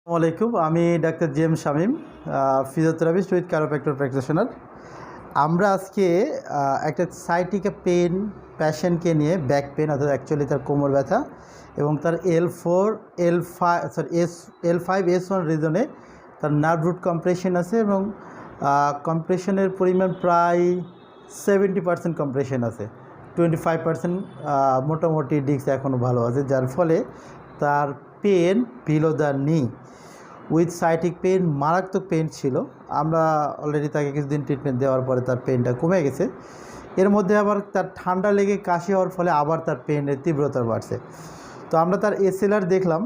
আসসালামাইকুম, আমি ডাক্তার G M Shamim, physiotherapist with chiropractor practitioner. আমরা আজকে একটা সাইটিকা পেন প্যাশেন্টকে নিয়ে, ব্যাক পেন অর্থাৎ অ্যাকচুয়ালি তার কোমর ব্যথা এবং তার L5S1 রিজনে তার নার্ভ রুট কম্প্রেশন আছে এবং কম্প্রেশনের পরিমাণ প্রায় 70% কম্প্রেশন আছে, 25% মোটামুটি ডিস্ক এখনও ভালো আছে, যার ফলে তার pain below the knee with sciatic pain, মারাত্মক পেন ছিল। আমরা অলরেডি তাকে কিছুদিন ট্রিটমেন্ট দেওয়ার পরে তার পেনটা কমে গেছে। এর মধ্যে আবার তার ঠান্ডা লেগে কাশি হওয়ার ফলে আবার তার পেনের তীব্রতা বাড়ছে। তো আমরা তার এসএলআর দেখলাম।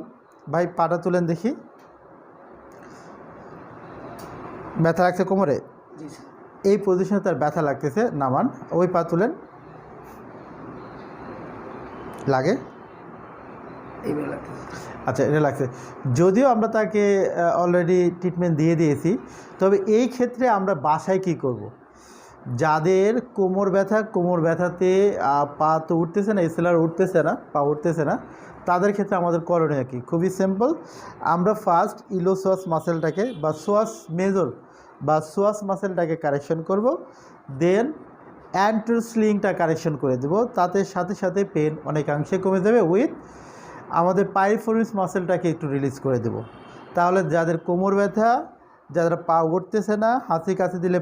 ভাই পাটা তুলেন দেখি, ব্যথা লাগছে কোমরে? এই পজিশনে তার ব্যথা লাগতেছে, নামান। ওই পা তুলেন, লাগে? আচ্ছা, এটা লাগছে। যদিও আমরা তাকে অলরেডি ট্রিটমেন্ট দিয়ে দিয়েছি, তবে এই ক্ষেত্রে আমরা বাসায় কি করব? যাদের কোমর ব্যথাতে পা তো উঠতেছে না, এসএলআর উঠতেছে না, পা উঠতেছে না, তাদের ক্ষেত্রে আমাদের করণীয় কি? খুবই সিম্পল। আমরা ফার্স্ট ইলোসোয়াস মাসেলটাকে বা সোয়াস মেজর বা সোয়াস মাসেলটাকে কারেকশন করব, দেন অ্যান্টার স্লিংটা কারেকশন করে দেব। তাতে সাথে সাথে পেন অনেকাংশে কমে যাবে, উইথ আমাদের পাইরিফেরাস মাসেলটাকে একটু রিলিজ করে দেব। তাহলে যাদের কোমর ব্যথা, যারা পা উঠতেছে না, হাঁচি কাশি দিলে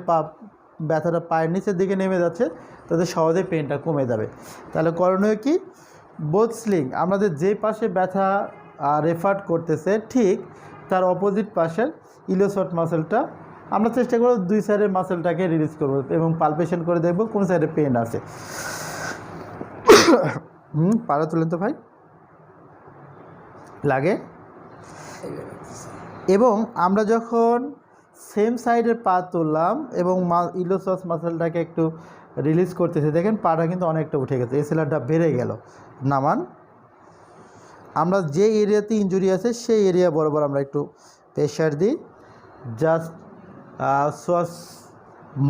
ব্যথাটা পায়ের নিচের দিকে নেমে যাচ্ছে, তাদের সহজে পেনটা কমে যাবে। তাহলে করণীয় কি? বোথ স্লিং, আমাদের যে পাশে ব্যথা রেফার করতেছে ঠিক তার অপোজিট পাশের ইলোসোয়াস মাসেলটা আমরা চেষ্টা করব দুই সাইডের মাসেলটাকে রিলিজ করব এবং পালপেশন করে দেখব কোন সাইডে পেন আছে। পাড়া তুলেন তো ভাই, লাগে? এবং আমরা যখন সেম সাইডের পা তুললাম এবং ইলোসোয়াস মাসেলটাকে একটু রিলিজ করতেছি, দেখেন পাটা কিন্তু অনেকটা উঠে গেছে, এসএলআরটা বেড়ে গেল। নামান। আমরা যে এরিয়াতে ইনজুরি আছে সেই এরিয়া বরাবর আমরা একটু প্রেশার দিই, জাস্ট সোয়াস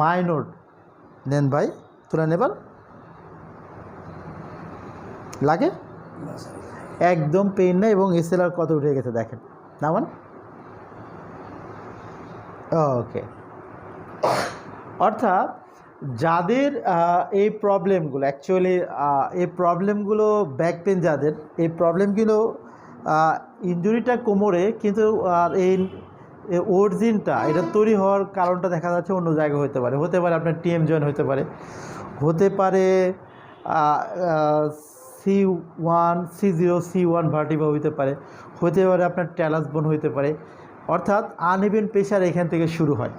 মাইনর নেন ভাই, তুলে নেবার। লাগে? একদম পেন নেই এবং এসএলআর কত উঠে গেছে দেখেন, নামান। ওকে, অর্থাৎ যাদের এই প্রবলেমগুলো, অ্যাকচুয়ালি এই প্রবলেমগুলো ব্যাক পেন, যাদের এই প্রবলেমগুলো ইনজুরিটা কোমরে, কিন্তু এই অরিজিনটা এটা তৈরি হওয়ার কারণটা দেখা যাচ্ছে অন্য জায়গায় হতে পারে আপনার টিএম জয়েন্ট হতে পারে C1 ভার্টিব্রা হইতে পারে আপনার ট্যালাস বোন হইতে পারে। অর্থাৎ আনইভেন প্রেশার এখান থেকে শুরু হয়,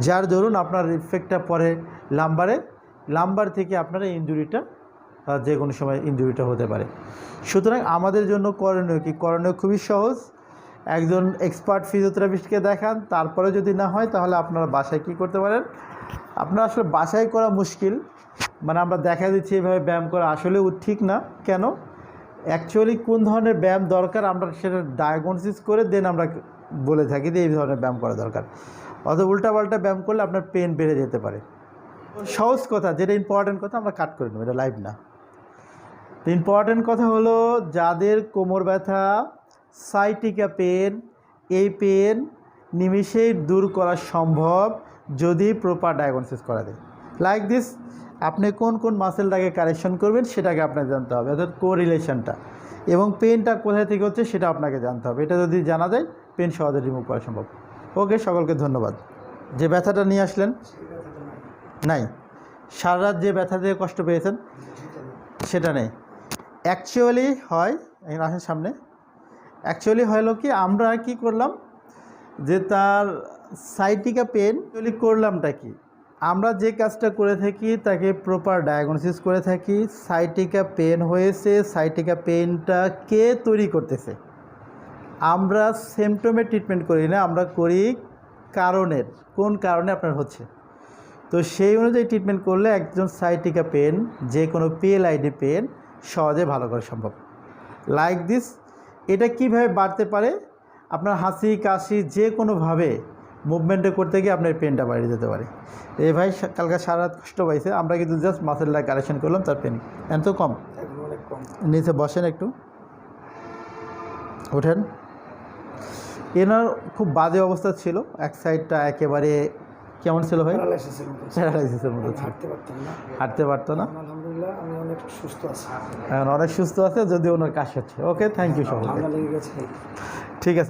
যার দরুন আপনার ইফেক্টটা পরে লাম্বার থেকে আপনার ইনজুরিটা যে কোনো সময় ইনজুরিটা হতে পারে। সুতরাং আমাদের জন্য করণীয় কি? করণীয় খুবই সহজ, একজন এক্সপার্ট ফিজিওথেরাপিস্টকে দেখান। তারপরে যদি না হয় তাহলে আপনারা বাসায় কি করতে পারেন? আপনারা আসলে বাসায় করা মুশকিল, মানে আমরা দেখা দিচ্ছি এইভাবে ব্যায়াম করা আসলেও ঠিক না। কেন? অ্যাকচুয়ালি কোন ধরনের ব্যায়াম দরকার আমরা সেটা ডায়াগনোসিস করে দেন আমরা বলে থাকি যে এই ধরনের ব্যায়াম করা দরকার। অথবা উল্টাপাল্টা ব্যায়াম করলে আপনার পেন বেড়ে যেতে পারে। সহজ কথা, যেটা ইম্পর্ট্যান্ট কথা আমরা কাট করে নেব, এটা লাইভ না। তো ইম্পর্ট্যান্ট কথা হলো, যাদের কোমর ব্যথা, সাইটিকা পেন, এই পেন নিমিষেই দূর করা সম্ভব যদি প্রপার ডায়াগনোসিস করা যায়। লাইক দিস, আপনি কোন কোন মাসেলটাকে কারেকশন করবেন সেটাকে আপনাকে জানতে হবে, অর্থাৎ কোরিলেশনটা, এবং পেনটা কোথায় থেকে হচ্ছে সেটা আপনাকে জানতে হবে। এটা যদি জানা যায় পেন সহজে রিমুভ করা সম্ভব। ওকে, সকলকে ধন্যবাদ। যে ব্যথাটা নিয়ে আসলেন নাই, সারা রাত যে ব্যথা দিয়ে কষ্ট পেয়েছেন সেটা নেই। অ্যাকচুয়ালি হয়, আসেন সামনে, অ্যাকচুয়ালি হলো কি, আমরা কি করলাম যে তার সাইটিকা পেন করলামটা কি, আমরা যে কাজটা করে থাকি তাকে প্রপার ডায়াগনোসিস করে থাকি। সাইটিকা পেন হয়েছে, সাইটিকা পেনটা কে তৈরি করতেছে, আমরা সিমটমের ট্রিটমেন্ট করি না, আমরা করি কারণের, কোন কারণে আপনার হচ্ছে। তো সেই অনুযায়ী ট্রিটমেন্ট করলে একজন সাইটিকা পেন, যে কোনো পিএলআইডি পেন সহজে ভালো করা সম্ভব। লাইক দিস, এটা কিভাবে বাড়তে পারে? আপনার হাসি কাশি যে কোনোভাবে মুভমেন্টে করতে গিয়ে আপনার পেনটা বাইরে যেতে পারে। এই ভাই কালকে সারা রাত কষ্ট পাইছে, আমরা কিন্তু জাস্ট মাসেলটা কারেকশন করলাম, তার পেন এত কম। নিচে বসেন, একটু ওঠেন। এনার খুব বাজে অবস্থা ছিল, এক সাইডটা একেবারে কেমন ছিল ভাই? প্যারালাইসিসের মতো ছিল, হাঁটতে পারতো না। আলহামদুলিল্লাহ আমি অনেক সুস্থ আছি, এখন অনেক সুস্থ আছে, যদি ওনার কাজ হচ্ছে। ওকে, থ্যাংক ইউ সবাই, ঠিক আছে।